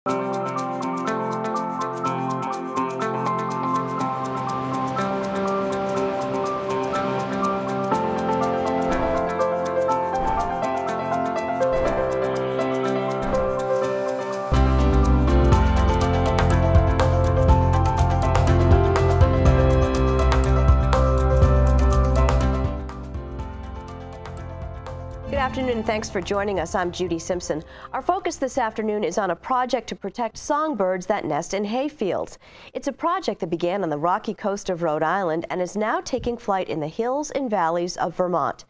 Good afternoon, and thanks for joining us. I'm Judy Simpson. Our focus this afternoon is on a project to protect songbirds that nest in hayfields. It's a project that began on the rocky coast of Rhode Island and is now taking flight in the hills and valleys of Vermont.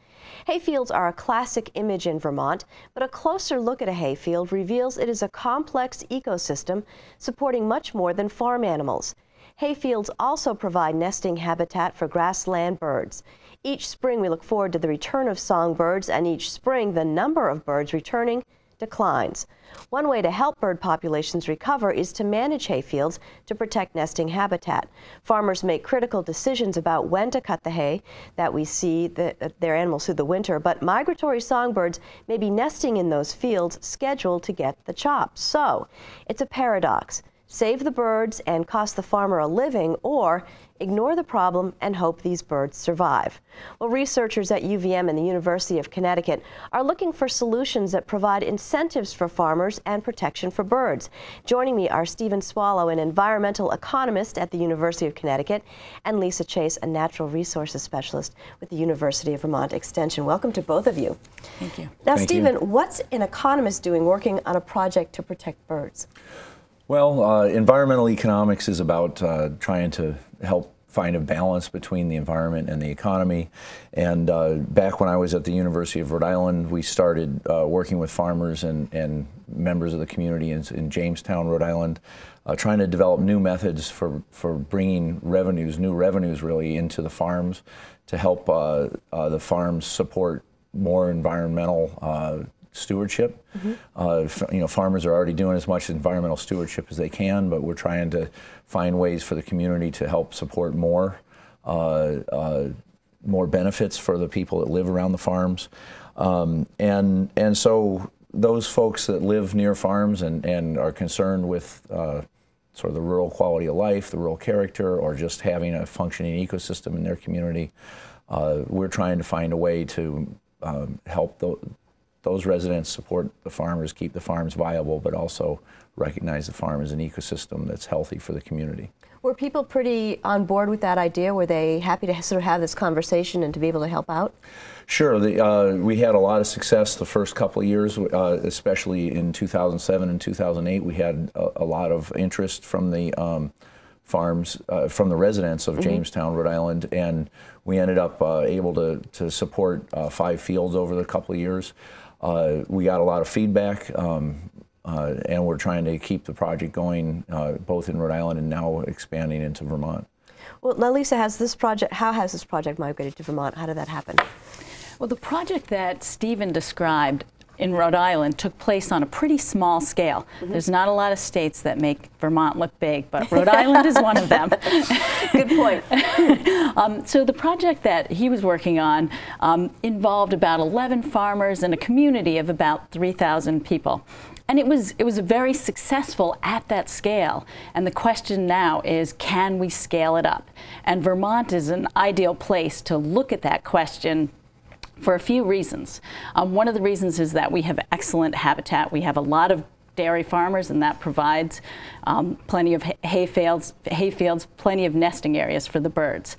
Hayfields are a classic image in Vermont, but a closer look at a hayfield reveals it is a complex ecosystem supporting much more than farm animals. Hayfields also provide nesting habitat for grassland birds. Each spring we look forward to the return of songbirds, and each spring the number of birds returning declines. One way to help bird populations recover is to manage hayfields to protect nesting habitat. Farmers make critical decisions about when to cut the hay that we see their animals through the winter, but migratory songbirds may be nesting in those fields scheduled to get the chop. So it's a paradox. Save the birds and cost the farmer a living, or ignore the problem and hope these birds survive. Well, researchers at UVM and the University of Connecticut are looking for solutions that provide incentives for farmers and protection for birds. Joining me are Stephen Swallow, an environmental economist at the University of Connecticut, and Lisa Chase, a natural resources specialist with the University of Vermont Extension. Welcome to both of you. Thank you. Now, Stephen, what's an economist doing working on a project to protect birds? Well, environmental economics is about trying to help find a balance between the environment and the economy. And back when I was at the University of Rhode Island, we started working with farmers and members of the community in Jamestown, Rhode Island, trying to develop new methods for bringing new revenues really into the farms to help the farms support more environmental stewardship. Farmers are already doing as much environmental stewardship as they can, but we're trying to find ways for the community to help support more benefits for the people that live around the farms. And so those folks that live near farms and are concerned with sort of the rural quality of life, the rural character, or just having a functioning ecosystem in their community, we're trying to find a way to help those residents support the farmers, keep the farms viable, but also recognize the farm as an ecosystem that's healthy for the community. Were people pretty on board with that idea? Were they happy to sort of have this conversation and to be able to help out? Sure. We had a lot of success the first couple of years, especially in 2007 and 2008. We had a lot of interest from the farms, from the residents of Jamestown, Rhode Island, and we ended up able to support 5 fields over the couple of years. We got a lot of feedback, and we're trying to keep the project going both in Rhode Island and now expanding into Vermont. Well, now, Lisa, how has this project migrated to Vermont? How did that happen? Well, the project that Stephen described in Rhode Island took place on a pretty small scale. There's not a lot of states that make Vermont look big, but Rhode Island is one of them. Good point. So the project that he was working on involved about 11 farmers and a community of about 3,000 people. And it was very successful at that scale. And the question now is, can we scale it up? And Vermont is an ideal place to look at that question for a few reasons. One of the reasons is that we have excellent habitat. We have a lot of dairy farmers, and that provides plenty of hayfields, plenty of nesting areas for the birds.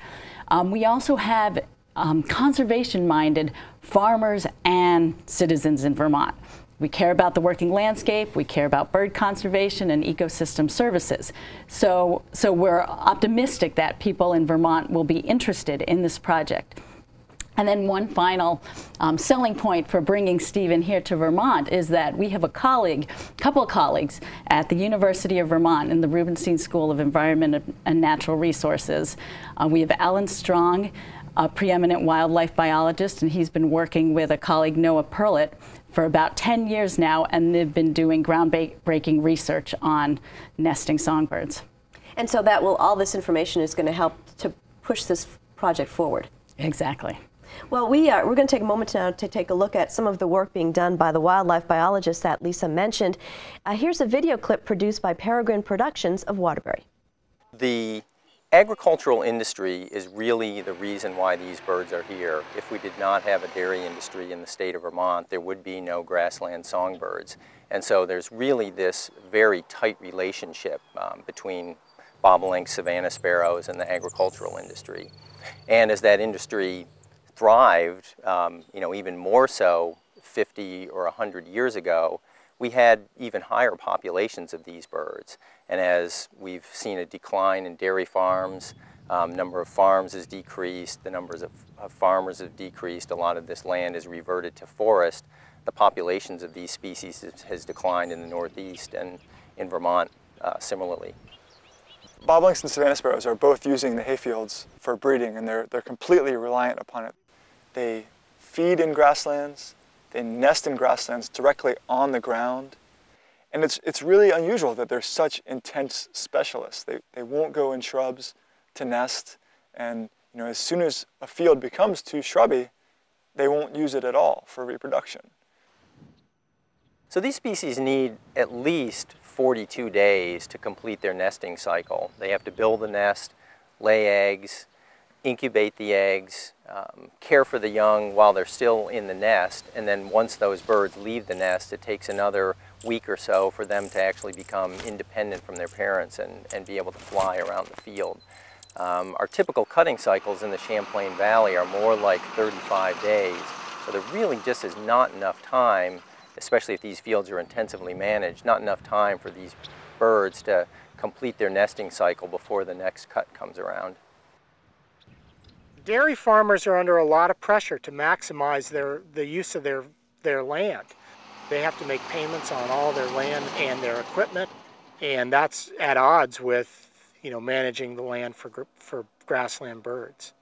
We also have conservation-minded farmers and citizens in Vermont. We care about the working landscape, we care about bird conservation and ecosystem services. So we're optimistic that people in Vermont will be interested in this project. And then one final selling point for bringing Stephen here to Vermont is that we have a couple of colleagues at the University of Vermont in the Rubenstein School of Environment and Natural Resources. We have Alan Strong, a preeminent wildlife biologist, and he's been working with a colleague, Noah Perlut, for about 10 years now, and they've been doing groundbreaking research on nesting songbirds. And so all this information is going to help to push this project forward. Exactly. Well, we're going to take a moment now to take a look at some of the work being done by the wildlife biologists that Lisa mentioned. Here's a video clip produced by Peregrine Productions of Waterbury. The agricultural industry is really the reason why these birds are here. If we did not have a dairy industry in the state of Vermont, there would be no grassland songbirds. And so there's really this very tight relationship between bobolink, Savannah sparrows, and the agricultural industry. And as that industry thrived, even more so 50 or 100 years ago, we had even higher populations of these birds. And as we've seen a decline in dairy farms, number of farms has decreased, the numbers of farmers have decreased, a lot of this land is reverted to forest, the populations of these species has declined in the Northeast and in Vermont similarly. Bobolinks and Savannah sparrows are both using the hayfields for breeding, and they're completely reliant upon it. They feed in grasslands, they nest in grasslands directly on the ground, and it's really unusual that they're such intense specialists. They won't go in shrubs to nest, and as soon as a field becomes too shrubby, they won't use it at all for reproduction. So these species need at least 42 days to complete their nesting cycle. They have to build a nest, lay eggs, incubate the eggs, care for the young while they're still in the nest, and then once those birds leave the nest, it takes another week or so for them to actually become independent from their parents and be able to fly around the field. Our typical cutting cycles in the Champlain Valley are more like 35 days, so there really just is not enough time, especially if these fields are intensively managed, not enough time for these birds to complete their nesting cycle before the next cut comes around. Dairy farmers are under a lot of pressure to maximize the use of their land. They have to make payments on all their land and their equipment, and that's at odds with managing the land for grassland birds.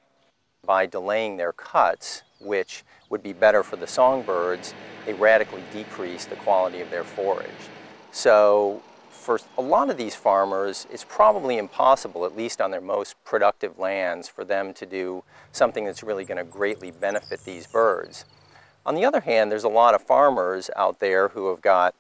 By delaying their cuts, which would be better for the songbirds, they radically decrease the quality of their forage. So for a lot of these farmers, it's probably impossible, at least on their most productive lands, for them to do something that's really going to greatly benefit these birds. On the other hand, there's a lot of farmers out there who have got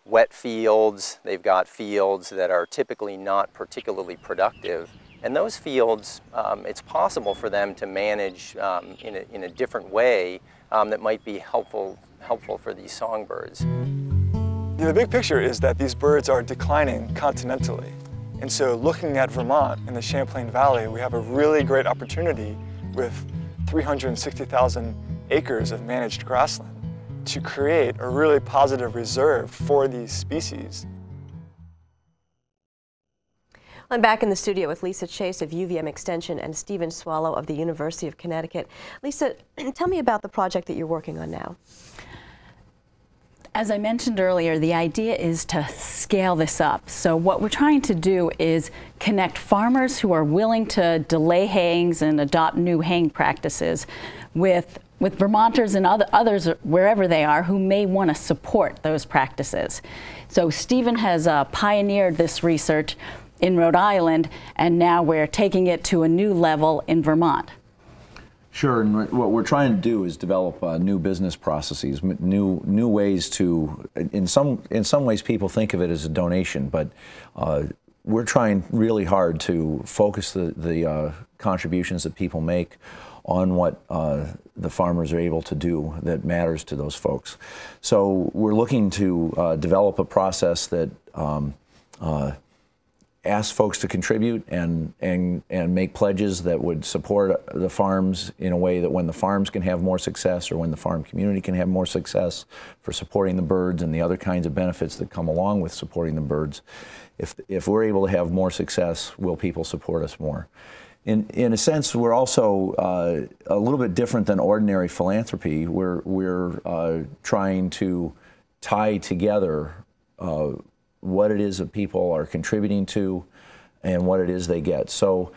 wet fields, they've got fields that are typically not particularly productive, and those fields, it's possible for them to manage in a different way that might be helpful for these songbirds. The big picture is that these birds are declining continentally. And so looking at Vermont in the Champlain Valley, we have a really great opportunity with 360,000 acres of managed grassland to create a really positive reserve for these species. I'm back in the studio with Lisa Chase of UVM Extension and Stephen Swallow of the University of Connecticut. Lisa, tell me about the project that you're working on now. As I mentioned earlier, the idea is to scale this up. So what we're trying to do is connect farmers who are willing to delay hayings and adopt new haying practices with Vermonters and others wherever they are who may want to support those practices. So Stephen has pioneered this research in Rhode Island, and now we're taking it to a new level in Vermont. Sure, and what we're trying to do is develop new business processes, new ways to. In some ways, people think of it as a donation, but we're trying really hard to focus the contributions that people make on what the farmers are able to do that matters to those folks. So we're looking to develop a process that ask folks to contribute and make pledges that would support the farms in a way that when the farms can have more success, or when the farm community can have more success for supporting the birds and the other kinds of benefits that come along with supporting the birds, if we're able to have more success, will people support us more? In a sense, we're also a little bit different than ordinary philanthropy. We're trying to tie together what it is that people are contributing to and what it is they get. So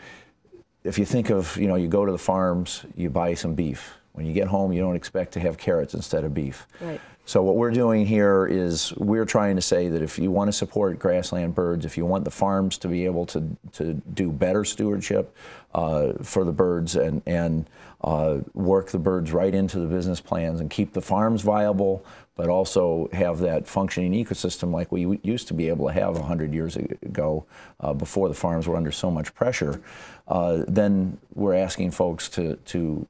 if you think of, you go to the farms, you buy some beef. When you get home, you don't expect to have carrots instead of beef. Right. So what we're doing here is we're trying to say that if you want to support grassland birds, if you want the farms to be able to do better stewardship for the birds and work the birds right into the business plans and keep the farms viable, but also have that functioning ecosystem like we used to be able to have 100 years ago before the farms were under so much pressure, then we're asking folks to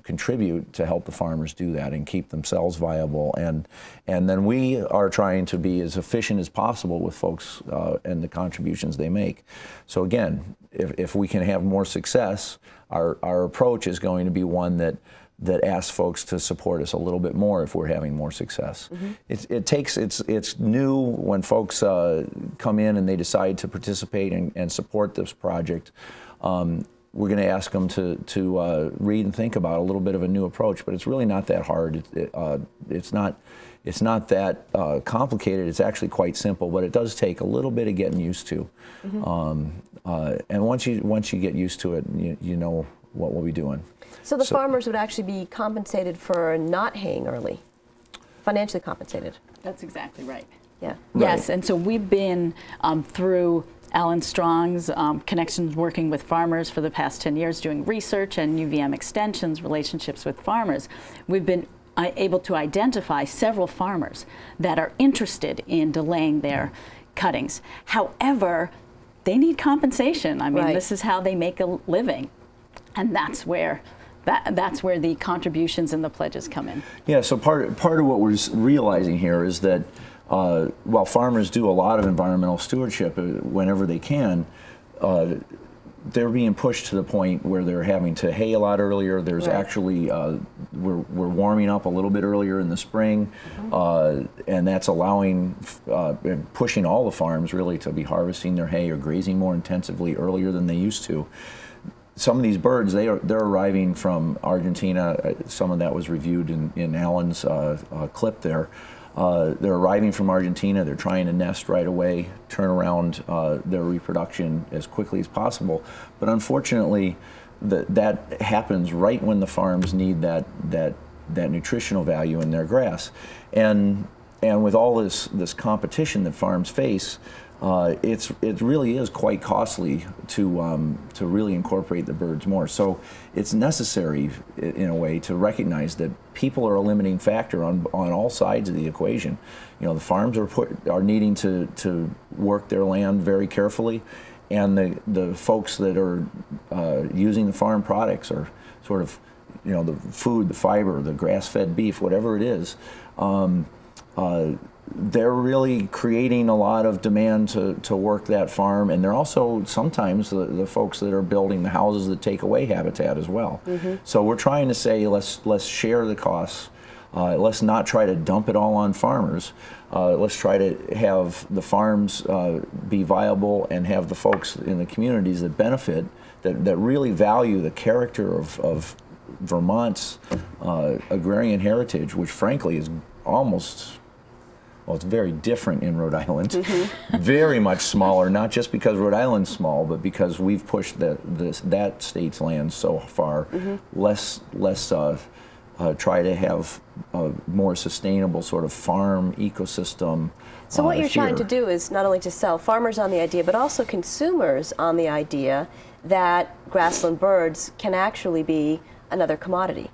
contribute to help the farmers do that and keep themselves viable. And then we are trying to be as efficient as possible with folks and the contributions they make. So again, if we can have more success, our approach is going to be one that asks folks to support us a little bit more if we're having more success. Mm-hmm. It's new when folks come in and they decide to participate and support this project. We're going to ask them to read and think about a little bit of a new approach, but it's really not that hard. It's not that complicated. It's actually quite simple, but it does take a little bit of getting used to. Mm-hmm. And once you get used to it, you know what we'll be doing. So the farmers would actually be compensated for not haying early, financially compensated. That's exactly right. Yeah. Yes, and so we've been through Alan Strong's connections working with farmers for the past 10 years, doing research and UVM extensions, relationships with farmers. We've been able to identify several farmers that are interested in delaying their cuttings. However, they need compensation. I mean, this is how they make a living. And that's where the contributions and the pledges come in. Yeah, so part of what we're realizing here is that while farmers do a lot of environmental stewardship whenever they can, they're being pushed to the point where they're having to hay a lot earlier. There's actually, we're warming up a little bit earlier in the spring, and that's allowing, pushing all the farms really to be harvesting their hay or grazing more intensively earlier than they used to. Some of these birds, they're arriving from Argentina. Some of that was reviewed in Alan's clip there. They're arriving from Argentina. They're trying to nest right away, turn around their reproduction as quickly as possible. But unfortunately, that happens right when the farms need that nutritional value in their grass. And with all this competition that farms face, it really is quite costly to really incorporate the birds more. So it's necessary, in a way, to recognize that people are a limiting factor on all sides of the equation. You know, the farms are needing to work their land very carefully, and the folks that are using the farm products are sort of, you know, the food, the fiber, the grass-fed beef, whatever it is. They're really creating a lot of demand to work that farm, and they're also sometimes the folks that are building the houses that take away habitat as well. Mm-hmm. So we're trying to say let's share the costs. Let's not try to dump it all on farmers. Let's try to have the farms be viable and have the folks in the communities that benefit, that really value the character of Vermont's agrarian heritage, which frankly is almost, well, it's very different in Rhode Island. Mm-hmm. Very much smaller, not just because Rhode Island's small, but because we've pushed that state's land so far. Mm-hmm. Less try to have a more sustainable sort of farm ecosystem. So what you're trying to do is not only to sell farmers on the idea, but also consumers on the idea that grassland birds can actually be another commodity.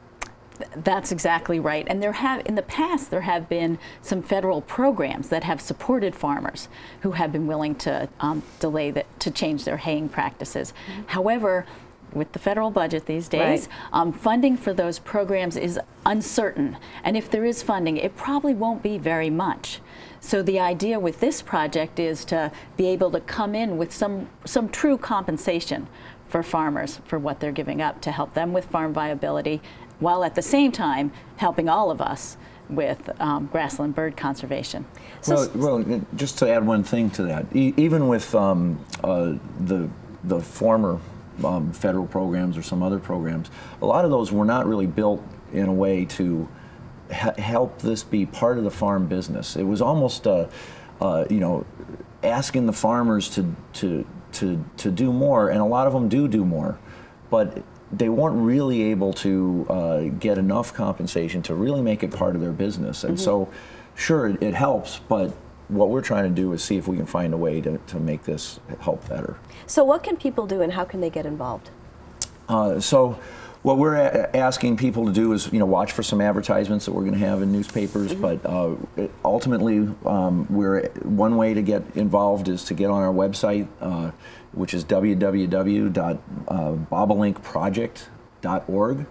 That's exactly right. And in the past, there have been some federal programs that have supported farmers who have been willing to to change their haying practices. Mm-hmm. However, with the federal budget these days, funding for those programs is uncertain. And if there is funding, it probably won't be very much. So the idea with this project is to be able to come in with some true compensation for farmers for what they're giving up to help them with farm viability, while at the same time helping all of us with grassland bird conservation. Well, just to add one thing to that, even with the former federal programs or some other programs, a lot of those were not really built in a way to help this be part of the farm business. It was almost, you know, asking the farmers to do more, and a lot of them do more, but they weren't really able to get enough compensation to really make it part of their business. And so, sure, it helps, but what we're trying to do is see if we can find a way to make this help better. So what can people do and how can they get involved? So what we're asking people to do is, watch for some advertisements that we're going to have in newspapers, but ultimately, one way to get involved is to get on our website, which is www.bobolinkproject.org.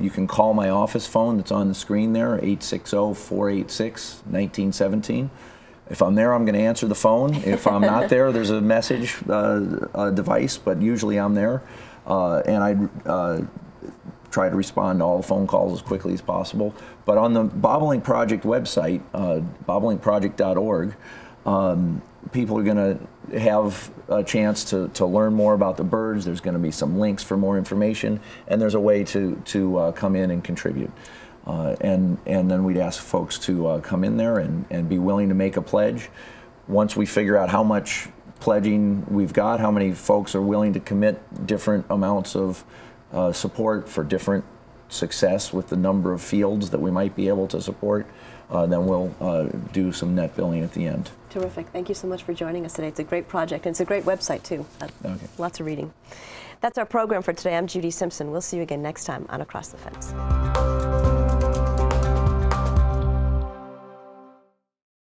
You can call my office phone that's on the screen there, 860-486-1917. If I'm there, I'm going to answer the phone. If I'm not there, there's a message device, but usually I'm there. And I try to respond to all the phone calls as quickly as possible. But on the Bobolink Project website, bobolinkproject.org, people are going to have a chance to learn more about the birds. There's going to be some links for more information, and there's a way to come in and contribute. And then we'd ask folks to come in there and be willing to make a pledge. Once we figure out how much pledging we've got, how many folks are willing to commit different amounts of support for different success with the number of fields that we might be able to support, then we'll do some net billing at the end. Terrific. Thank you so much for joining us today. It's a great project, and it's a great website, too. Okay. Lots of reading. That's our program for today. I'm Judy Simpson. We'll see you again next time on Across the Fence.